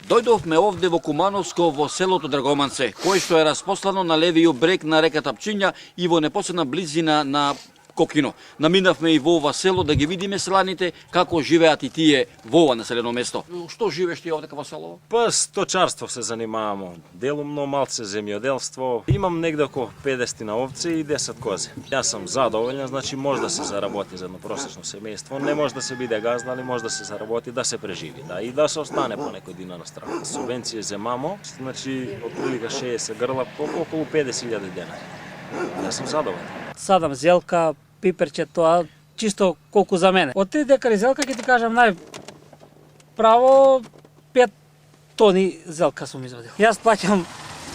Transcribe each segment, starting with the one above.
Дојдовме овде во Кумановско во селото Драгоманце, кое што е распослано на левиот брег на реката Пчиња и во непосредна близина на Кокино. Наминавме и во ова село да ги видиме селаните како живеат и тие во ова населено место. Што живееш ти овде во село? Па сточарство се занимавам, делумно малце земјоделство. Имам негде околу 50 на овци и 10 кози. Јас сум задоволен, значи може да се заработи за едно просечно семејство. Не може да се биде газда, али може да се заработи, да се преживи, да, и да се остане по некој дина на страна. Субвенција земамо, значи отприлика 60 грла по околу 50.000 денари. Јас сум задоволен. Садам зелка, пиперче, тоа чисто колку за мене. Од 3 декари зелка ќе ти кажам право 5 тони зелка сум извадил. Јас плаќам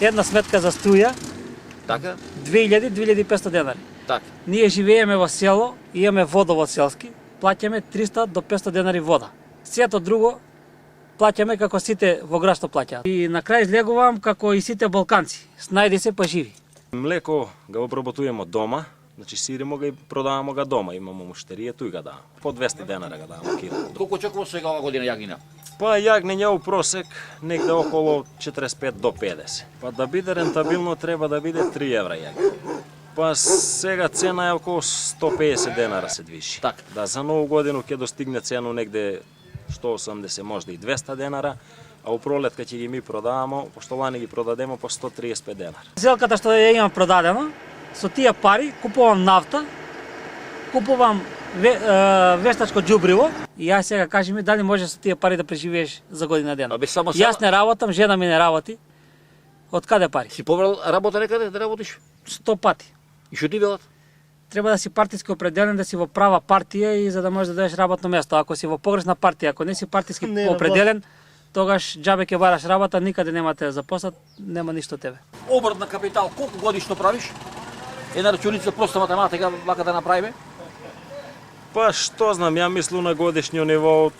една сметка за струја, Така? 2000-2500 денари. Така. Ние живееме во село, имаме водовод селски, плаќаме 300 до 500 денари вода. Сето друго плаќаме како сите во град што плаќаат. И на крај излегувам како и сите балканци. Снајди се па живи. Млеко го обработуваме дома, значи сиримо го и продаваме го дома, имамо муштерија, туј го давам. По 200 денара го давам кило. Колку очекува сега ова година јагнина? Па јагнење у просек негде околу 45 до 50. Па да биде рентабилно треба да биде 3 евра јагнење. Па сега цена е околу 150 денара се движи. Така. Да, за нову годину ќе достигне цену негде 180, можда и 200 денара, а у пролет кога ќе ги ми продаваме, пошто лани ги продадемо по 135 денара. Зелката што ја имам продадена, со тие пари купувам нафта, купувам вештачко џубриво и јас сега кажи ми дали може со тие пари да преживееш за година дена. Само Јас не работам, жена ми не работи. Од каде пари? Си побрал работа некаде да работиш? 100 пати. И што ти велат? Треба да си партиски определен, да си во права партија и за да можеш да дојдеш работно место. Ако си во погрешна партија, ако не си партиски определен, тогаш џабе ќе бараш работа, никаде нема те запослат, нема ништо тебе. Обрт на капитал, колку годишно правиш? Една рачуница, проста математика, вака да направиме? Па што знам, ја мислам на годишно ниво,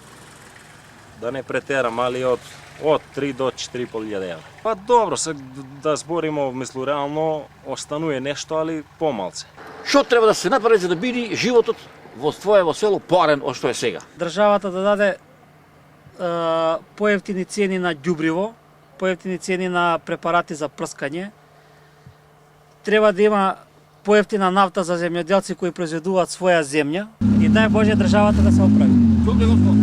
да не претерам, али од 3 до 4.500 евра. Па добро, се да збориме, мислу реално, останува нешто, али помалце. Што треба да се направи за да биде животот во твоево село поарен од што е сега? Државата да даде поевтини цени на ѓубриво, поевтини цени на препарати за прскање. Треба да има поевтина нафта за земјоделци кои произведуваат своја земја и дај Боже државата да се оправи. Добре, Господ,